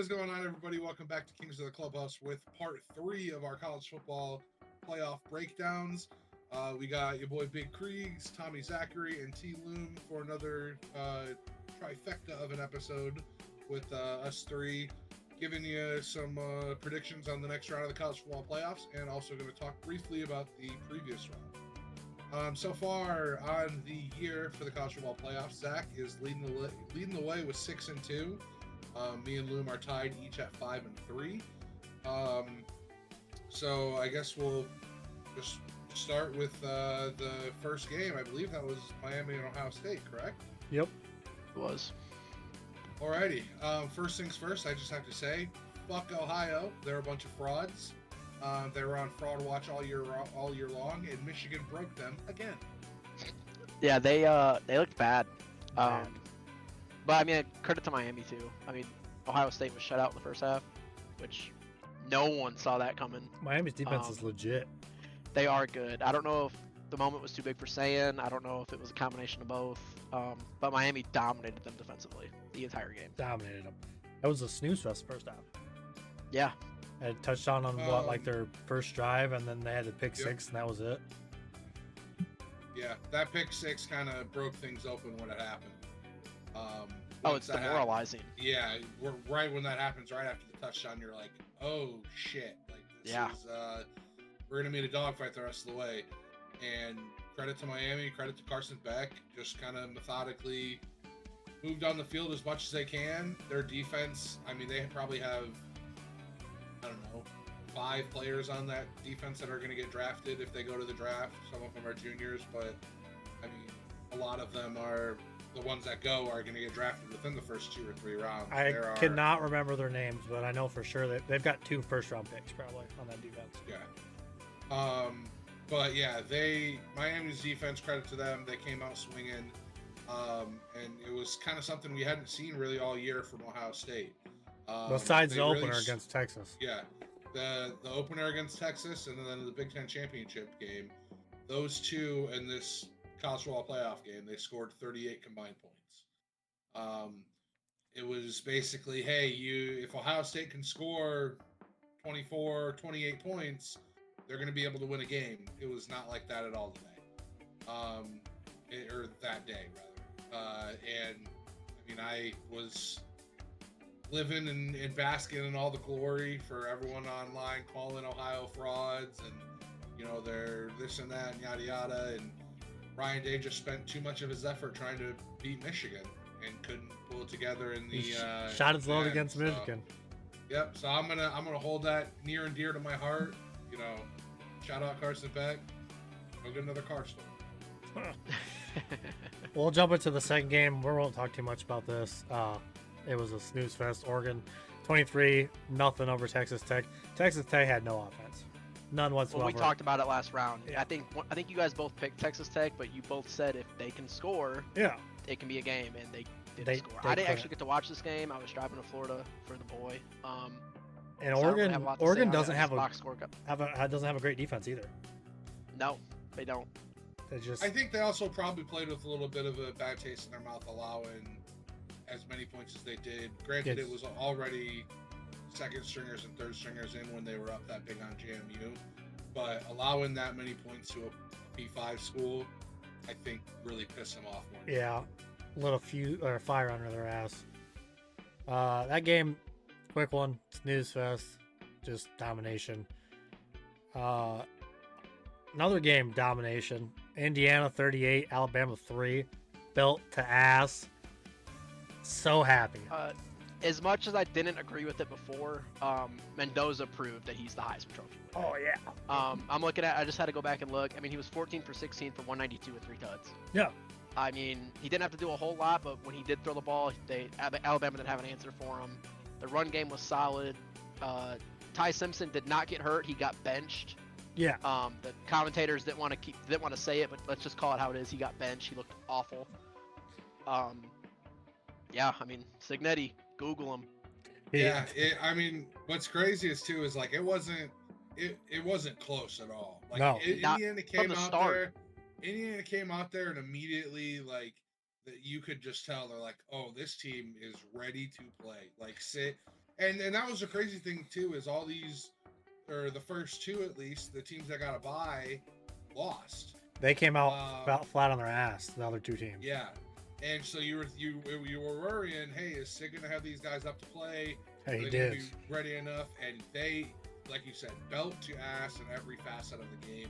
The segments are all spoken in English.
is going on, everybody? Welcome back to Kings of the Clubhouse with part 3 of our college football playoff breakdowns. We got your boy Big Kriegs, Tommy Zachary, and T Loom for another trifecta of an episode with us three, giving you some predictions on the next round of the college football playoffs, and also going to talk briefly about the previous round. So far on the year for the college football playoffs, Zach is leading the way with 6-2. Me and Loom are tied each at 5-3. So I guess we'll just start with the first game. I believe that was Miami and Ohio State, correct? Yep, it was. Alrighty. First things first, I just have to say, fuck Ohio. They're a bunch of frauds. They were on fraud watch all year long, and Michigan broke them again. Yeah, they looked bad. But I mean, credit to Miami too. I mean, Ohio State was shut out in the first half, which no one saw that coming. Miami's defense is legit. They are good. I don't know if the moment was too big for saying. I don't know if it was a combination of both. But Miami dominated them defensively the entire game. Dominated them. That was a snooze fest first half. Yeah. Had a touchdown on their first drive, and then they had the pick six, and that was it. Yeah, that pick six kind of broke things open when it happened. It's demoralizing. Right when that happens, right after the touchdown, you're like, oh shit. Like, this is, we're going to meet a dogfight the rest of the way. And credit to Miami, credit to Carson Beck, just kind of methodically moved on the field as much as they can. Their defense, I mean, they probably have, I don't know, 5 players on that defense that are going to get drafted if they go to the draft. Some of them are juniors, but I mean, a lot of them are the ones that go are going to get drafted within the first 2 or 3 rounds. I cannot remember their names, but I know for sure that they've got 2 first-round picks probably on that defense. Yeah. But yeah, Miami's defense, credit to them. They came out swinging, and it was kind of something we hadn't seen really all year from Ohio State. Besides the opener against Texas. Yeah, the opener against Texas, and then the Big Ten championship game. Those two in this college football playoff game, they scored 38 combined points. It was basically, hey, if Ohio State can score 24, 28 points, they're going to be able to win a game. It was not like that at all today, or that day rather. And I mean, I was living and basking in all the glory for everyone online calling Ohio frauds and, you know, they're this and that and yada yada. And Ryan Day just spent too much of his effort trying to beat Michigan and couldn't pull it together in the shot his load against Michigan. Yep. So I'm gonna hold that near and dear to my heart. You know, shout out Carson Beck. Go get another car store. We'll jump into the second game. We won't talk too much about this. It was a snooze fest. Oregon 23-0 over Texas Tech. Texas Tech had no offense. None whatsoever. Well, we talked about it last round. Yeah. I think you guys both picked Texas Tech, but you both said if they can score, it can be a game, and they didn't score. I didn't actually get to watch this game. I was driving to Florida for the boy. And Oregon doesn't have a great defense either. No, they don't. I think they also probably played with a little bit of a bad taste in their mouth, allowing as many points as they did. Granted, it was already second stringers and third stringers in when they were up that big on JMU, but allowing that many points to a P5 school, I think really pissed them off more. Yeah, fire under their ass. That game, quick one, snooze fest, just domination. Another game, domination. Indiana 38, Alabama 3, built to ass. So happy. As much as I didn't agree with it before, Mendoza proved that he's the Heisman Trophy winner. Oh, yeah. I'm looking at, I just had to go back and look. I mean, he was 14 for 16 for 192 with 3 tuds. Yeah. I mean, he didn't have to do a whole lot, but when he did throw the ball, Alabama didn't have an answer for him. The run game was solid. Ty Simpson did not get hurt. He got benched. Yeah. The commentators didn't want to say it, but let's just call it how it is. He got benched. He looked awful. Yeah, I mean, Signetti, Google him. Yeah, I mean, what's craziest too is like it wasn't close at all. Like no, Indiana came out there and immediately like that you could just tell they're like, oh, this team is ready to play. Like And that was the crazy thing too, is all these, or the first two at least, the teams that got a bye lost. They came out flat on their ass. The other two teams. Yeah, and so you were worrying, hey, is Sig gonna have these guys up to play? Hey, he Are they did. gonna be ready enough? And they, like you said, belt to ass in every facet of the game.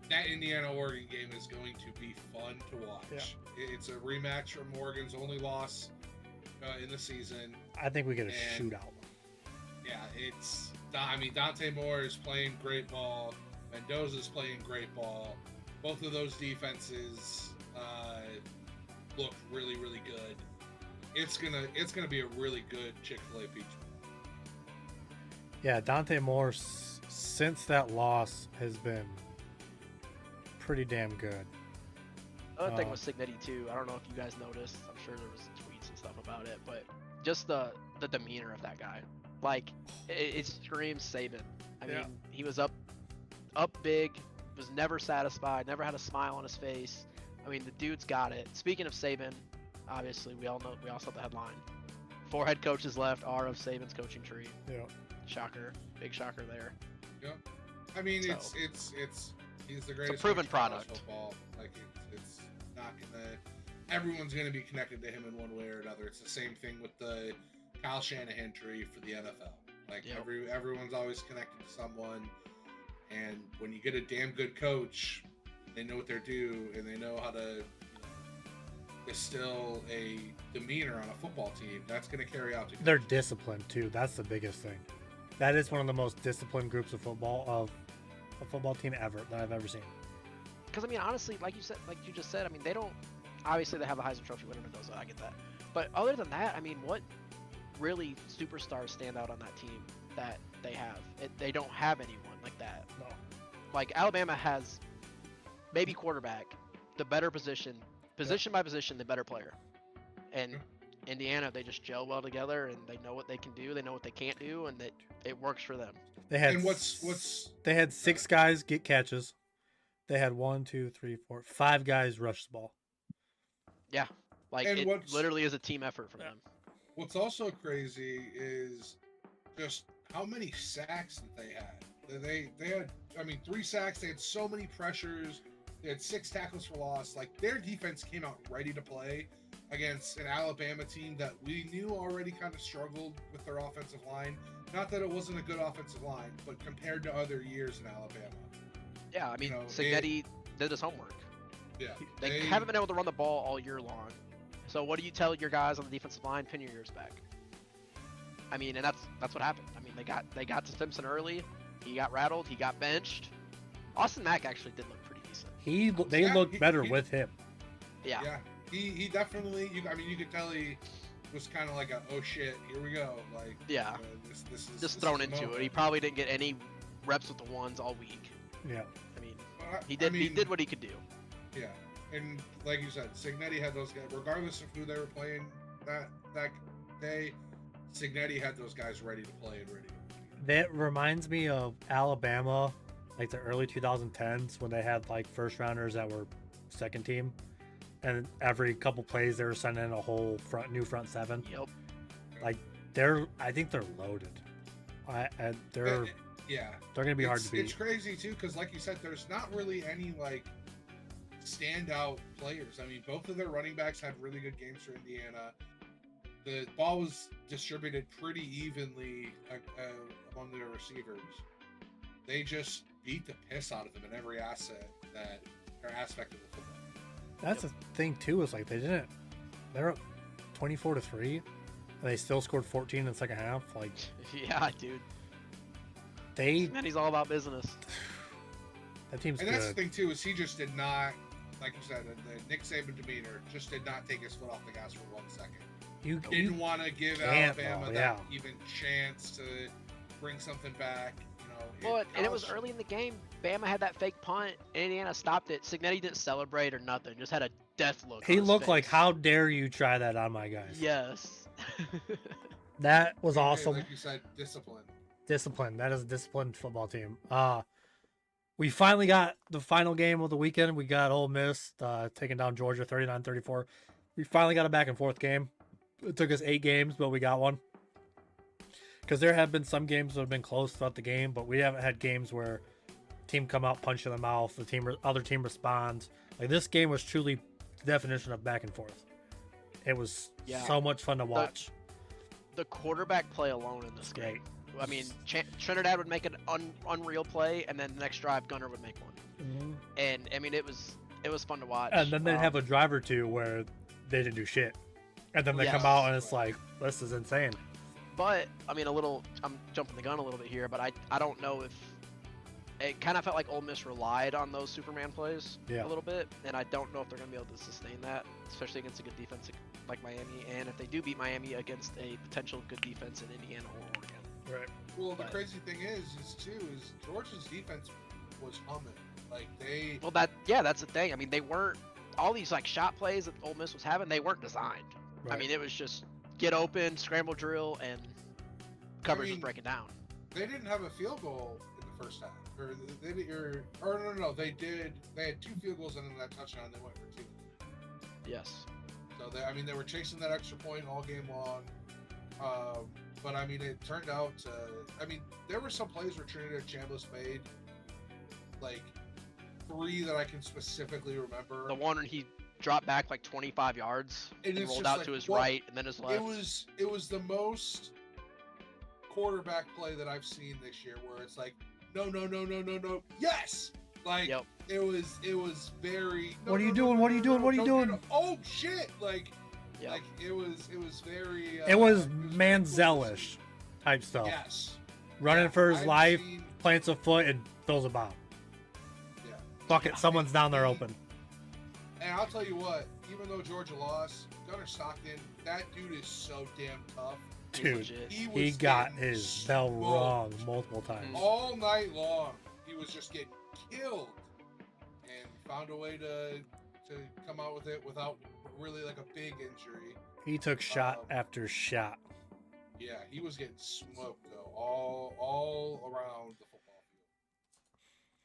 That Indiana-Oregon game is going to be fun to watch. Yeah. It's a rematch from Oregon's only loss in the season. I think we get a shootout. Yeah, Dante Moore is playing great ball. Mendoza's playing great ball. Both of those defenses look really, really good. It's gonna be a really good Chick-fil-A pizza. Yeah, Dante Moore since that loss has been pretty damn good. Other thing with Signetti too, I don't know if you guys noticed. I'm sure there was tweets and stuff about it, but just the demeanor of that guy, like it screams Saban. I mean, he was up big, was never satisfied, never had a smile on his face. I mean, the dude's got it. Speaking of Saban, obviously we all saw the headline. 4 head coaches left are of Saban's coaching tree. Yeah. Shocker, big shocker there. Yeah. I mean, So, it's he's the greatest. it's a proven coach in college product. Football. Like it's not gonna. Everyone's gonna be connected to him in one way or another. It's the same thing with the Kyle Shanahan tree for the NFL. Like everyone's always connected to someone, and when you get a damn good coach, they know what they're due and they know how to distill a demeanor on a football team. That's gonna carry out to. They're disciplined too. That's the biggest thing. That is one of the most disciplined groups of a football team ever that I've ever seen. Because I mean, honestly, like you just said, I mean, they don't. Obviously, they have a Heisman Trophy winner Mendoza. I get that. But other than that, I mean, what really superstars stand out on that team that they have? They don't have anyone like that. No. Like Alabama has maybe quarterback, the better position by position, the better player. And Indiana, they just gel well together, and they know what they can do, they know what they can't do, and it works for them. They had they had 6 guys get catches. They had 5 guys rush the ball. Yeah, like it literally is a team effort from them. What's also crazy is just how many sacks that they had. They had, I mean, 3 sacks. They had so many pressures. They had 6 tackles for loss. Like, their defense came out ready to play against an Alabama team that we knew already kind of struggled with their offensive line. Not that it wasn't a good offensive line, but compared to other years in Alabama. Yeah, I mean, Signetti did his homework. Yeah. They haven't been able to run the ball all year long. So what do you tell your guys on the defensive line? Pin your ears back. I mean, and that's what happened. I mean, they got to Simpson early. He got rattled. He got benched. Austin Mack actually did look pretty decent. They looked better with him. Yeah. Yeah. He definitely. I mean, you could tell he was kind of like a, oh shit, here we go. Like, yeah. This is just thrown into it. He probably didn't get any reps with the ones all week. Yeah. I mean, he did what he could do. Yeah. And like you said, Signetti had those guys, regardless of who they were playing that day. Signetti had those guys ready to play and ready. That reminds me of Alabama, like the early 2010s when they had like first rounders that were second team, and every couple plays they were sending in a whole new front 7. Yep. Like I think they're loaded. They're gonna be hard to beat. It's crazy too, because like you said, there's not really any like standout players. I mean, both of their running backs had really good games for Indiana. The ball was distributed pretty evenly among their receivers. They just beat the piss out of them in every aspect of the football. That's the thing too, is like they're up 24-3, and they still scored 14 in the second half. Like, yeah, dude. He's all about business. That team's and good. That's the thing too, is he just did not, like you said, the Nick Saban demeanor just did not take his foot off the gas for 1 second. You didn't want to give Alabama that even chance to bring something back. You know, and it was early in the game. Bama had that fake punt. Indiana stopped it. Signetti didn't celebrate or nothing. Just had a death look. He looked like, how dare you try that on my guys? Yes. That was awesome. Like you said, discipline. Discipline. That is a disciplined football team. We finally got the final game of the weekend. We got Ole Miss taking down Georgia 39-34. We finally got a back and forth game. It took us 8 games, but we got one. Because there have been some games that have been close throughout the game, but we haven't had games where team come out, punch in the mouth, other team responds. Like this game was truly the definition of back and forth. It was so much fun to watch. The quarterback play alone in this game. I mean, Trinidad would make an unreal play, and then the next drive, Gunner would make one. Mm-hmm. And I mean, it was fun to watch. And then they'd have a drive or two where they didn't do shit, and then they come out and it's like, this is insane. But I mean, I'm jumping the gun a little bit here, but I don't know if it kind of felt like Ole Miss relied on those Superman plays a little bit, and I don't know if they're going to be able to sustain that, especially against a good defense like Miami, and if they do beat Miami against a potential good defense in Indiana or Oregon. Right. Well, the crazy thing is Georgia's defense was humming. Like they. Well, that's the thing. I mean, they weren't all these like shot plays that Ole Miss was having. They weren't designed. Right. I mean, it was just get open, scramble drill, and coverage was breaking down. They didn't have a field goal in the first half, no, they did. They had 2 field goals and then that touchdown. They went for 2. Yes. So they were chasing that extra point all game long. But I mean, it turned out. I mean, there were some plays where Trinidad Chambliss made, like 3 that I can specifically remember. The one where he dropped back like 25 yards and rolled out to his right and then his left. It was the most quarterback play that I've seen this year, where it's like, no, yes, like it was very. What are you doing? What are you doing? What are you doing? Oh shit! Like it was very. It was Manziel-ish type stuff. Yes. Running for his life, plants a foot, and throws a bomb. Yeah. Fuck it, someone's down there open. And I'll tell you what, even though Georgia lost, Gunner Stockton, that dude is so damn tough. Dude, he got his bell rung multiple times. All night long, he was just getting killed, and found a way to come out with it without really like a big injury. He took shot after shot. Yeah, he was getting smoked though, all around the football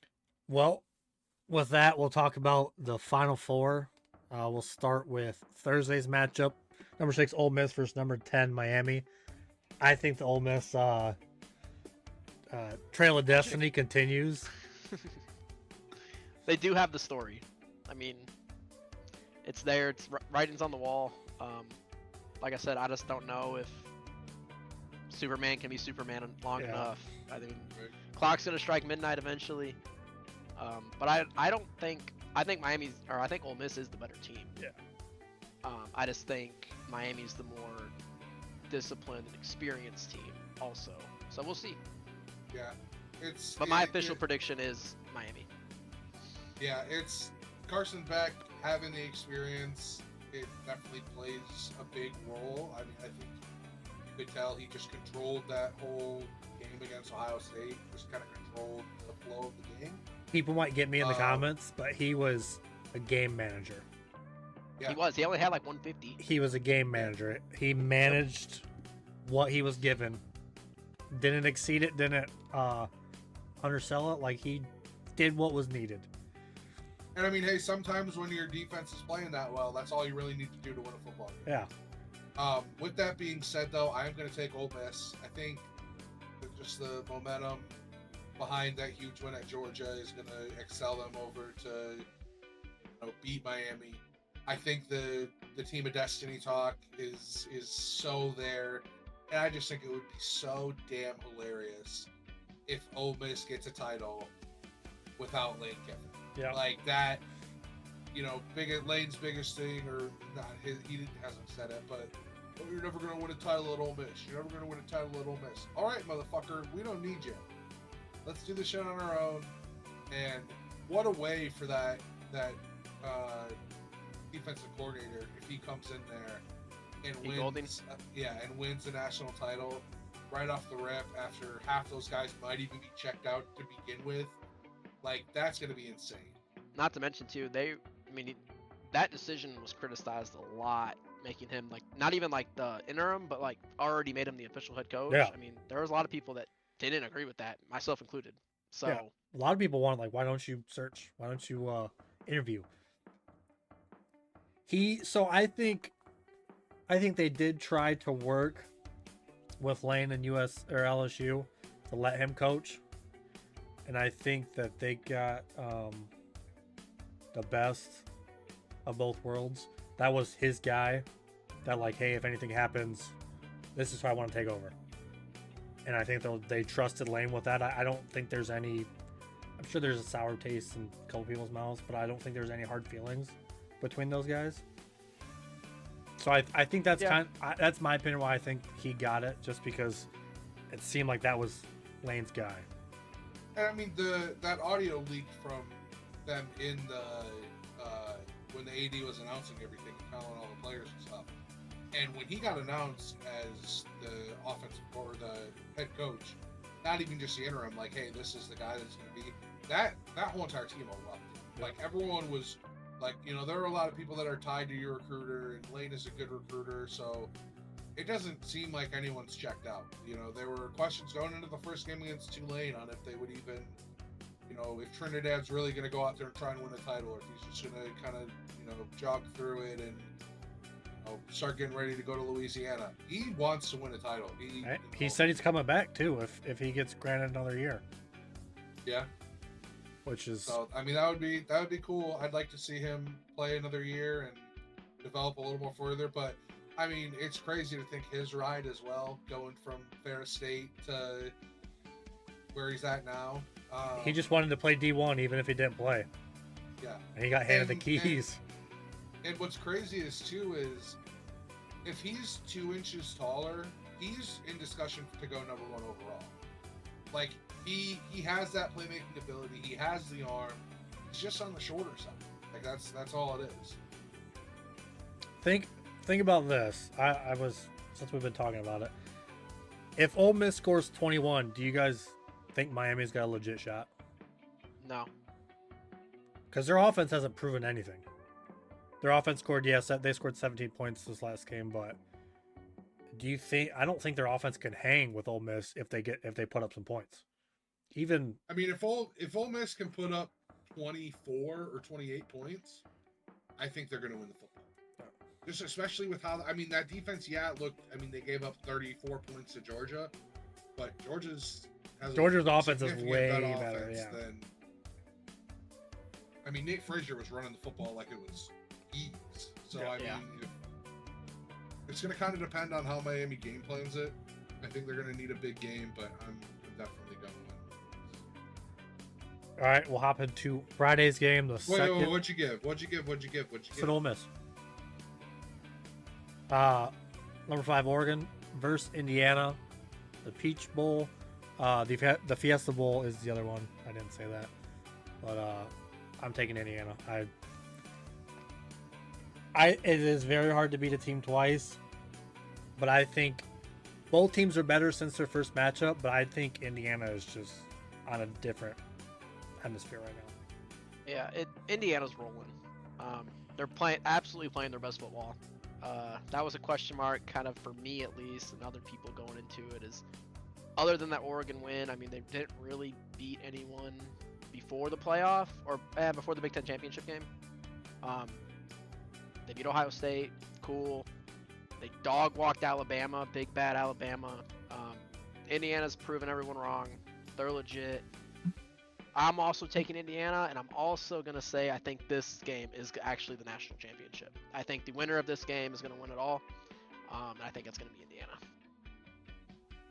field. Well, with that, we'll talk about the Final Four. We'll start with Thursday's matchup. Number 6 Ole Miss versus number 10 Miami. I think the Ole Miss Trail of Destiny continues. They do have the story. I mean, it's there. It's writing's on the wall. Like I said, I just don't know if Superman can be Superman long enough. I think clock's gonna strike midnight eventually. But I don't think. I think I think Ole Miss is the better team. Yeah. I just think Miami's the more disciplined and experienced team also. So we'll see. Yeah. But my official prediction is Miami. Yeah, it's Carson Beck having the experience. It definitely plays a big role. I mean, I think you could tell he just controlled that whole game against Ohio State. Just kind of controlled the flow of the game. People might get me in the comments, but he was a game manager. Yeah. He was. He only had like 150. He was a game manager. He managed what he was given. Didn't exceed it. Didn't undersell it. Like, he did what was needed. And I mean, hey, sometimes when your defense is playing that well, that's all you really need to do to win a football game. Yeah. With that being said, though, I am going to take Ole Miss. I think that just the momentum behind that huge win at Georgia is going to excel them over to beat Miami. I think the team of destiny talk is so there, and I just think it would be so damn hilarious if Ole Miss gets a title without Lane Kiffin. Yeah, like that. Lane's biggest thing, or not, he hasn't said it, but you're never going to win a title at Ole Miss. You're never going to win a title at Ole Miss. All right, motherfucker, we don't need you. Let's do this shit on our own. And what a way for that defensive coordinator if he comes in there and wins the national title right off the rip after half those guys might even be checked out to begin with. Like, that's going to be insane. Not to mention too, that decision was criticized a lot, making him like not even like the interim, but like already made him the official head coach. Yeah. I mean, there was a lot of people that didn't agree with that, myself included. So a lot of people want, like, why don't you search? Why don't you interview? I think they did try to work with Lane and US or LSU to let him coach, and I think that they got the best of both worlds. That was his guy. That like, hey, if anything happens, this is who I want to take over. And I think they trusted Lane with that. I don't think there's any. I'm sure there's a sour taste in a couple people's mouths, but I don't think there's any hard feelings between those guys. So I think that's that's my opinion why I think he got it, just because it seemed like that was Lane's guy. And I mean that audio leaked from them in the when the AD was announcing everything, telling all the players and stuff. And when he got announced as the offensive or the head coach, not even just the interim, like, hey, this is the guy that's going to be that whole entire team erupted. Like everyone was like, you know, there are a lot of people that are tied to your recruiter, and Lane is a good recruiter, so it doesn't seem like anyone's checked out. You know, there were questions going into the first game against Tulane on if they would even, you know, if Trinidad's really going to go out there and try and win a title, or if he's just going to kind of, you know, jog through it and start getting ready to go to Louisiana. He wants to win a title. He said he's coming back too if he gets granted another year. Yeah. Which is, so I mean, that would be cool. I'd like to see him play another year and develop a little more further. But I mean, it's crazy to think his ride as well, going from Ferris State to where he's at now. He just wanted to play D1 even if he didn't play. Yeah. And he got handed the keys. And what's crazy is if he's 2 inches taller, he's in discussion to go number 1 overall. Like he has that playmaking ability. He has the arm. He's just on the shorter side. Like that's all it is. Think about this. I was, since we've been talking about it. If Ole Miss scores 21, do you guys think Miami's got a legit shot? No. Because their offense hasn't proven anything. Their offense scored, yes, they scored 17 points this last game, but do you think? I don't think their offense can hang with Ole Miss if they put up some points. Even, I mean, if Ole Miss can put up 24 or 28 points, I think they're going to win the football. Just especially with how, I mean, that defense, they gave up 34 points to Georgia, but Georgia's offense is way better. Yeah. I mean, Nate Frazier was running the football like it was ease. So I mean, it's going to kind of depend on how Miami game plans it. I think they're going to need a big game, but I'm definitely going to win. All right, we'll hop into Friday's game. Wait, what'd you give? What'd you give? It's an Ole Miss. Number 5 Oregon versus Indiana, the Peach Bowl. The Fiesta Bowl is the other one. I didn't say that, but I'm taking Indiana. It is very hard to beat a team twice, but I think both teams are better since their first matchup. But I think Indiana is just on a different hemisphere right now. Yeah, Indiana's rolling. They're absolutely playing their best football. That was a question mark, kind of for me at least, and other people going into it. Is other than that Oregon win, I mean, they didn't really beat anyone before the playoff or before the Big Ten championship game. They beat Ohio State, cool. They dog walked Alabama, big bad Alabama. Indiana's proven everyone wrong. They're legit. I'm also taking Indiana, and I'm also going to say I think this game is actually the national championship. I think the winner of this game is going to win it all, and I think it's going to be Indiana.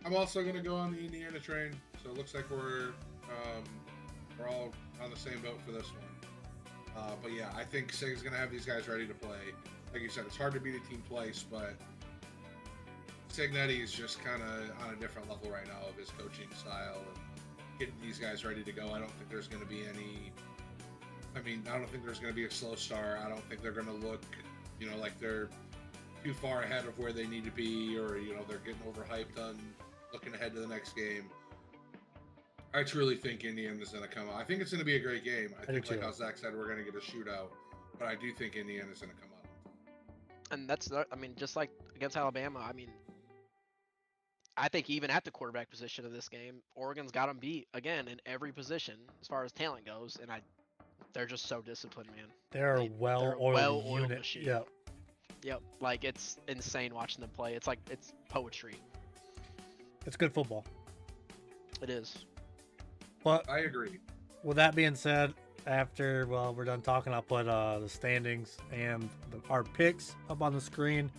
I'm also going to go on the Indiana train, so it looks like we're all on the same boat for this one. But yeah, I think Sig's going to have these guys ready to play. Like you said, it's hard to beat a team twice, but Signetti is just kind of on a different level right now of his coaching style and getting these guys ready to go. I don't think there's going to be I don't think there's going to be a slow start. I don't think they're going to look, like they're too far ahead of where they need to be, or, they're getting overhyped on looking ahead to the next game. I truly think Indiana's going to come out. I think it's going to be a great game. I think, like how Zach said, we're going to get a shootout, but I do think Indiana's going to come out. And just like against Alabama, I think even at the quarterback position of this game, Oregon's got them beat again in every position as far as talent goes, and they're just so disciplined, man. They're a well-oiled unit. Machine. Yep. Like, it's insane watching them play. It's poetry. It's good football. It is. But I agree. with that being said, after we're done talking, I'll put the standings and our picks up on the screen.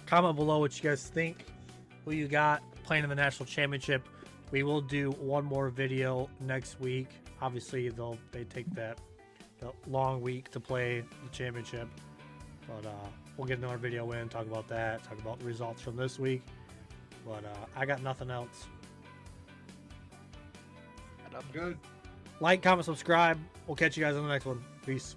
Comment below what you guys think. Who you got playing in the national championship? We will do one more video next week. Obviously, they take the long week to play the championship, but we'll get another video in, talk about that, talk about the results from this week. But I got nothing else. Good. Like, comment, subscribe. We'll catch you guys on the next one. Peace.